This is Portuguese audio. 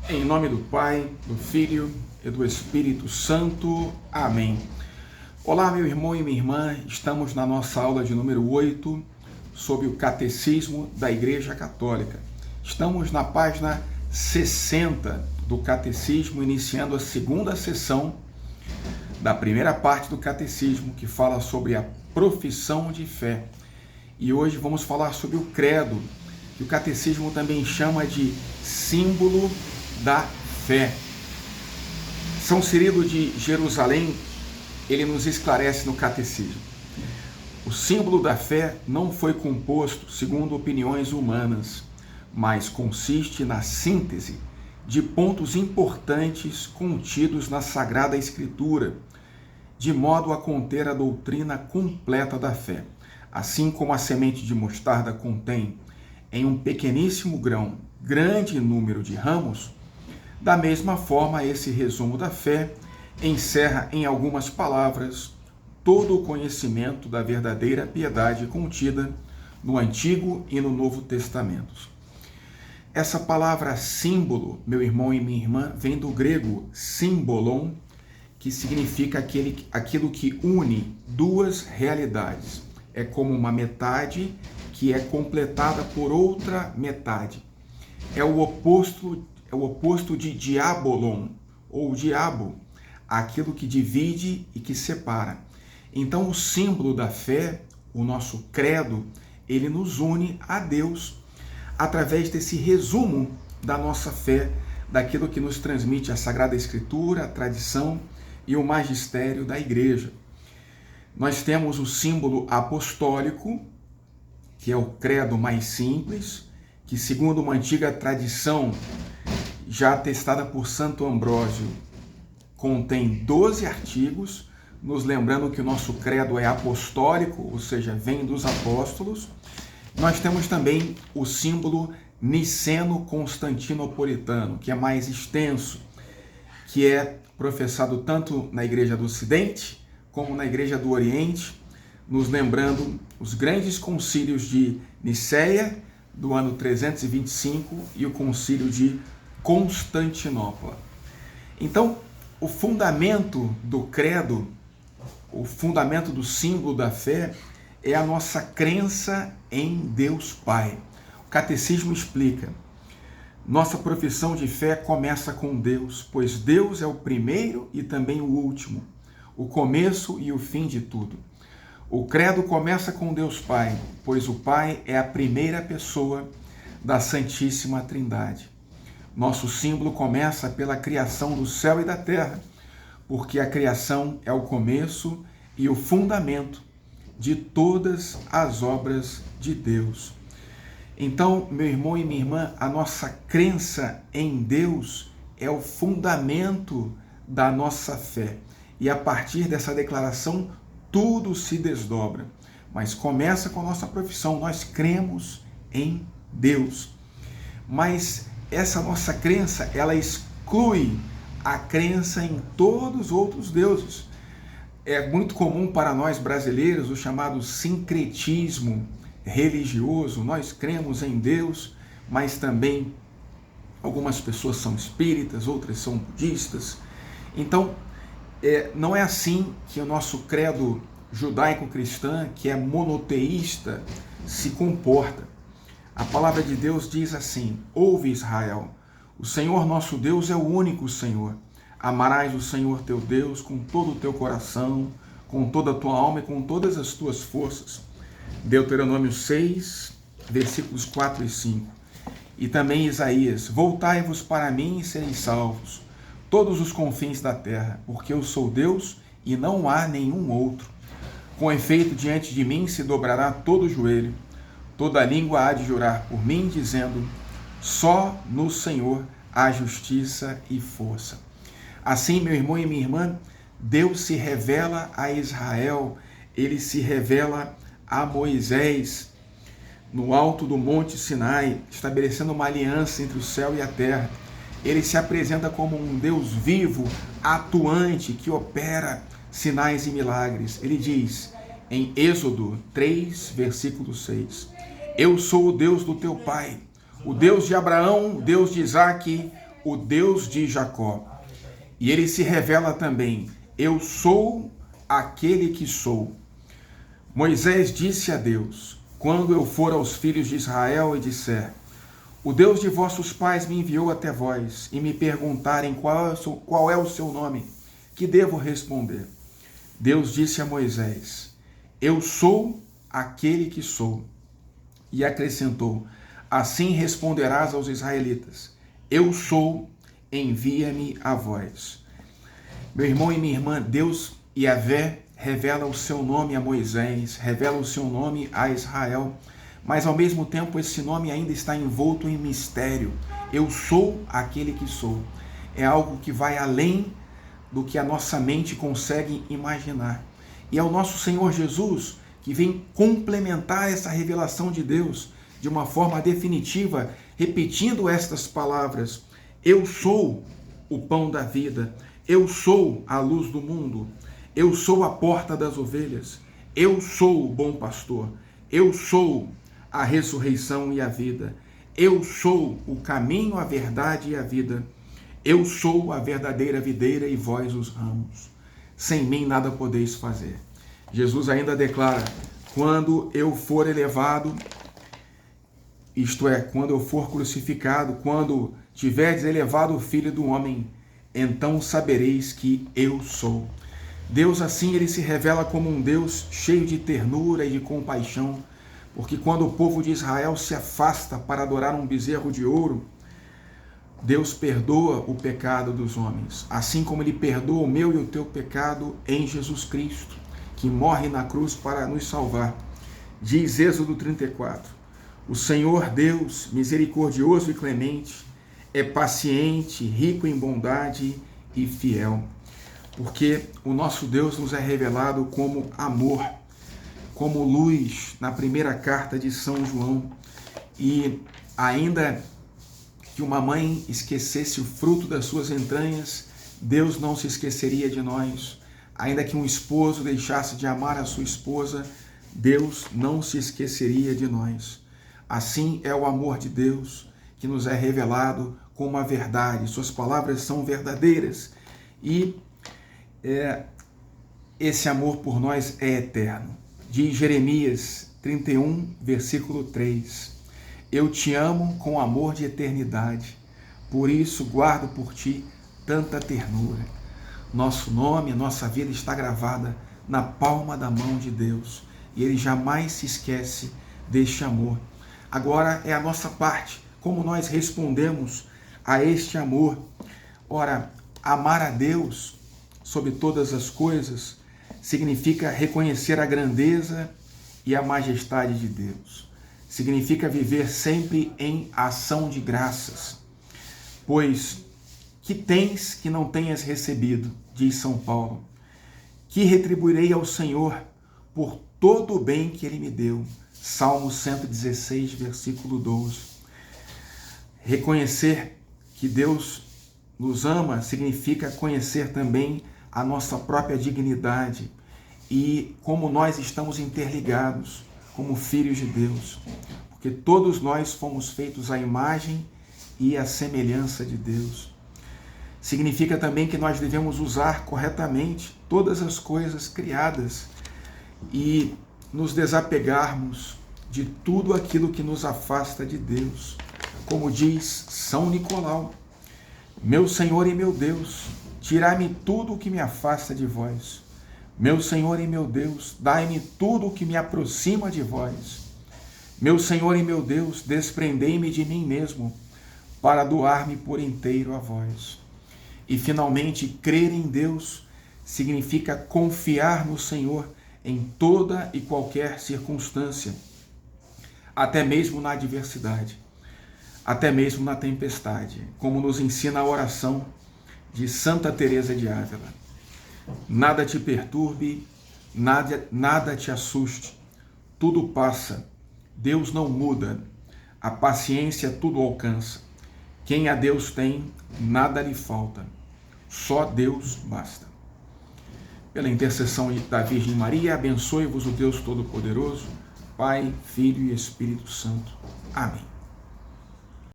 Em nome do Pai, do Filho e do Espírito Santo. Amém. Olá, meu irmão e minha irmã. Estamos na nossa aula de número 8 sobre o Catecismo da Igreja Católica. Estamos na página 60 do Catecismo, iniciando a segunda sessão da primeira parte do Catecismo, que fala sobre a profissão de fé. E hoje vamos falar sobre o credo, que o Catecismo também chama de símbolo da fé. São Cirilo de Jerusalém, ele nos esclarece no Catecismo. O símbolo da fé não foi composto segundo opiniões humanas, mas consiste na síntese de pontos importantes contidos na Sagrada Escritura, de modo a conter a doutrina completa da fé. Assim como a semente de mostarda contém, em um pequeníssimo grão, grande número de ramos, da mesma forma, esse resumo da fé encerra em algumas palavras todo o conhecimento da verdadeira piedade contida no Antigo e no Novo Testamentos. Essa palavra símbolo, meu irmão e minha irmã, vem do grego symbolon, que significa aquilo que une duas realidades. É como uma metade que é completada por outra metade. É o oposto de diabolon, ou diabo, aquilo que divide e que separa. Então, o símbolo da fé, o nosso credo, ele nos une a Deus através desse resumo da nossa fé, daquilo que nos transmite a Sagrada Escritura, a tradição e o magistério da Igreja. Nós temos o símbolo apostólico, que é o credo mais simples, que segundo uma antiga tradição já atestada por Santo Ambrósio, contém 12 artigos, nos lembrando que o nosso credo é apostólico, ou seja, vem dos apóstolos. Nós temos também o símbolo niceno-constantinopolitano, que é mais extenso, que é professado tanto na Igreja do Ocidente como na Igreja do Oriente, nos lembrando os grandes concílios de Nicéia, do ano 325, e o concílio de Constantinopla. Então, o fundamento do credo, o fundamento do símbolo da fé, é a nossa crença em Deus Pai. O Catecismo explica: nossa profissão de fé começa com Deus, pois Deus é o primeiro e também o último, o começo e o fim de tudo. O credo começa com Deus Pai, pois o Pai é a primeira pessoa da Santíssima Trindade. Nosso símbolo começa pela criação do céu e da terra, porque a criação é o começo e o fundamento de todas as obras de Deus. Então, meu irmão e minha irmã, a nossa crença em Deus é o fundamento da nossa fé. E a partir dessa declaração, tudo se desdobra. Mas começa com a nossa profissão. Nós cremos em Deus. Mas essa nossa crença, ela exclui a crença em todos os outros deuses. É muito comum para nós brasileiros o chamado sincretismo religioso. Nós cremos em Deus, mas também algumas pessoas são espíritas, outras são budistas. Então, não é assim que o nosso credo judaico-cristã, que é monoteísta, se comporta. A palavra de Deus diz assim: ouve, Israel, o Senhor nosso Deus é o único Senhor. Amarás o Senhor teu Deus com todo o teu coração, com toda a tua alma e com todas as tuas forças. Deuteronômio 6, versículos 4 e 5. E também Isaías: voltai-vos para mim e sereis salvos, todos os confins da terra, porque eu sou Deus e não há nenhum outro. Com efeito, diante de mim se dobrará todo o joelho, toda língua há de jurar por mim, dizendo: só no Senhor há justiça e força. Assim, meu irmão e minha irmã, Deus se revela a Israel, ele se revela a Moisés no alto do Monte Sinai, estabelecendo uma aliança entre o céu e a terra. Ele se apresenta como um Deus vivo, atuante, que opera sinais e milagres. Ele diz em Êxodo 3, versículo 6: eu sou o Deus do teu pai, o Deus de Abraão, o Deus de Isaque, o Deus de Jacó. E ele se revela também: eu sou aquele que sou. Moisés disse a Deus: quando eu for aos filhos de Israel e disser: o Deus de vossos pais me enviou até vós, e me perguntarem qual é o seu nome, que devo responder? Deus disse a Moisés: eu sou aquele que sou. E acrescentou: assim responderás aos israelitas: eu sou, envia-me a vós. Meu irmão e minha irmã, Deus Yahvé revela o seu nome a Moisés, revela o seu nome a Israel, mas ao mesmo tempo esse nome ainda está envolto em mistério. Eu sou aquele que sou. É algo que vai além do que a nossa mente consegue imaginar. E é o nosso Senhor Jesus que vem complementar essa revelação de Deus de uma forma definitiva, repetindo estas palavras: eu sou o pão da vida, eu sou a luz do mundo, eu sou a porta das ovelhas, eu sou o bom pastor, eu sou a ressurreição e a vida, eu sou o caminho, a verdade e a vida, eu sou a verdadeira videira e vós os ramos. Sem mim nada podeis fazer. Jesus ainda declara: quando eu for elevado, isto é, quando eu for crucificado, quando tiverdes elevado o Filho do Homem, então sabereis que eu sou. Deus assim, ele se revela como um Deus cheio de ternura e de compaixão, porque quando o povo de Israel se afasta para adorar um bezerro de ouro, Deus perdoa o pecado dos homens, assim como ele perdoa o meu e o teu pecado em Jesus Cristo, que morre na cruz para nos salvar. Diz Êxodo 34, o Senhor Deus, misericordioso e clemente, é paciente, rico em bondade e fiel, porque o nosso Deus nos é revelado como amor, como luz na primeira carta de São João. E ainda que uma mãe esquecesse o fruto das suas entranhas, Deus não se esqueceria de nós. Ainda que um esposo deixasse de amar a sua esposa, Deus não se esqueceria de nós. Assim é o amor de Deus, que nos é revelado como a verdade. Suas palavras são verdadeiras e esse amor por nós é eterno. Diz Jeremias 31, versículo 3. Eu te amo com amor de eternidade, por isso guardo por ti tanta ternura. Nosso nome, nossa vida está gravada na palma da mão de Deus e ele jamais se esquece deste amor. Agora é a nossa parte, como nós respondemos a este amor. Ora, amar a Deus sobre todas as coisas significa reconhecer a grandeza e a majestade de Deus. Significa viver sempre em ação de graças. Pois que tens que não tenhas recebido, diz São Paulo, que retribuirei ao Senhor por todo o bem que ele me deu. Salmo 116, versículo 12. Reconhecer que Deus nos ama significa conhecer também a nossa própria dignidade e como nós estamos interligados como filhos de Deus, porque todos nós fomos feitos à imagem e à semelhança de Deus. Significa também que nós devemos usar corretamente todas as coisas criadas e nos desapegarmos de tudo aquilo que nos afasta de Deus. Como diz São Nicolau: meu Senhor e meu Deus, tirai-me tudo o que me afasta de vós. Meu Senhor e meu Deus, dai-me tudo o que me aproxima de vós. Meu Senhor e meu Deus, desprendei-me de mim mesmo, para doar-me por inteiro a vós. E finalmente, crer em Deus significa confiar no Senhor em toda e qualquer circunstância, até mesmo na adversidade, até mesmo na tempestade, como nos ensina a oração de Santa Teresa de Ávila. Nada te perturbe, nada te assuste, tudo passa, Deus não muda, a paciência tudo alcança. Quem a Deus tem, nada lhe falta, só Deus basta. Pela intercessão da Virgem Maria, abençoe-vos o Deus Todo-Poderoso, Pai, Filho e Espírito Santo. Amém.